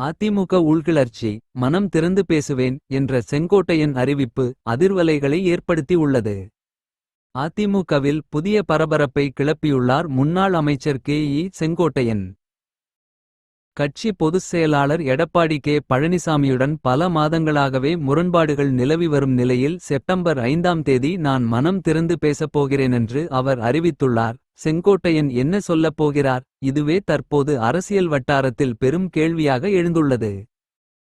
அதிமுக உள்கிளர்ச்சி. மனம் திறந்து பேசுவேன் என்ற செங்கோட்டையன் அறிவிப்பு அதிர்வலைகளை ஏற்படுத்தி உள்ளது. அதிமுகவில் புதிய பரபரப்பை கிளப்பியுள்ளார் முன்னாள் அமைச்சர் செங்கோட்டையன். கட்சி பொதுச் செயலாளர் எடப்பாடி பழனிசாமியுடன் பல மாதங்களாகவே முரண்பாடுகள் நிலவி வரும் நிலையில் செப்டம்பர் 5ஆம் தேதி நான் மனம் திறந்து பேசப்போகிறேனென்று அவர் அறிவித்துள்ளார். செங்கோட்டையன் என்ன சொல்லப் போகிறார்? இதுவே தற்போது அரசியல் வட்டாரத்தில் பெரும் கேள்வியாக எழுந்துள்ளது.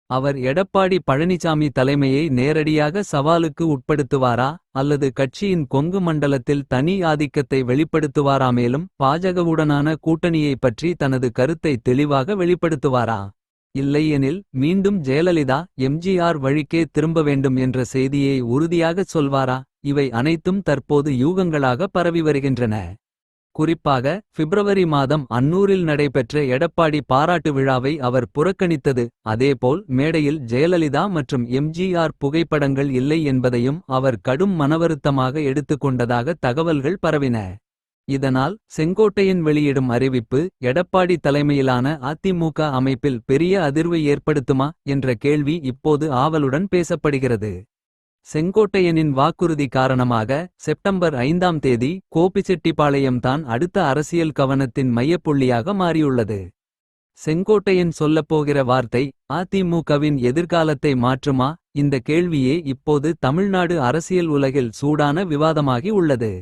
அவர் எடப்பாடி பழனிசாமி தலைமையை நேரடியாக சவாலுக்கு உட்படுத்துவாரா அல்லது கட்சியின் கொங்கு மண்டலத்தில் தனி ஆதிக்கத்தை வெளிப்படுத்துவாரா? மேலும் பாஜகவுடனான கூட்டணியை பற்றி தனது கருத்தை தெளிவாக வெளிப்படுத்துவாரா? இல்லையெனில் மீண்டும் ஜெயலலிதா எம்ஜிஆர் வழிக்கே திரும்ப வேண்டும் என்ற செய்தியை உறுதியாகச் சொல்வாரா? இவை அனைத்தும் தற்போது யூகங்களாக பரவி வருகின்றன. குறிப்பாக பிப்ரவரி மாதம் அன்னூரில் நடைபெற்ற எடப்பாடி பாராட்டு விழாவை அவர் புறக்கணித்தது. அதேபோல் மேடையில் ஜெயலலிதா மற்றும் எம்ஜிஆர் புகைப்படங்கள் இல்லை என்பதையும் அவர் கடும் மனவருத்தமாக எடுத்துக்கொண்டதாக தகவல்கள் பரவின. இதனால் செங்கோட்டையன் வெளியிடும் அறிவிப்பு எடப்பாடி தலைமையிலான அதிமுக அமைப்பில் பெரிய அதிர்வை ஏற்படுத்துமா என்ற கேள்வி இப்போது ஆவலுடன் பேசப்படுகிறது. செங்கோட்டையனின் வாக்குறுதி காரணமாக செப்டம்பர் 5ஆம் தேதி கோபிச்செட்டிப்பாளையம் தான் அடுத்த அரசியல் கவனத்தின் மையப்புள்ளியாக மாறியுள்ளது. செங்கோட்டையன் சொல்லப்போகிற வார்த்தை அதிமுகவின் எதிர்காலத்தை மாற்றுமா? இந்த கேள்வியே இப்போது தமிழ்நாடு அரசியல் உலகில் சூடான விவாதமாகி உள்ளது.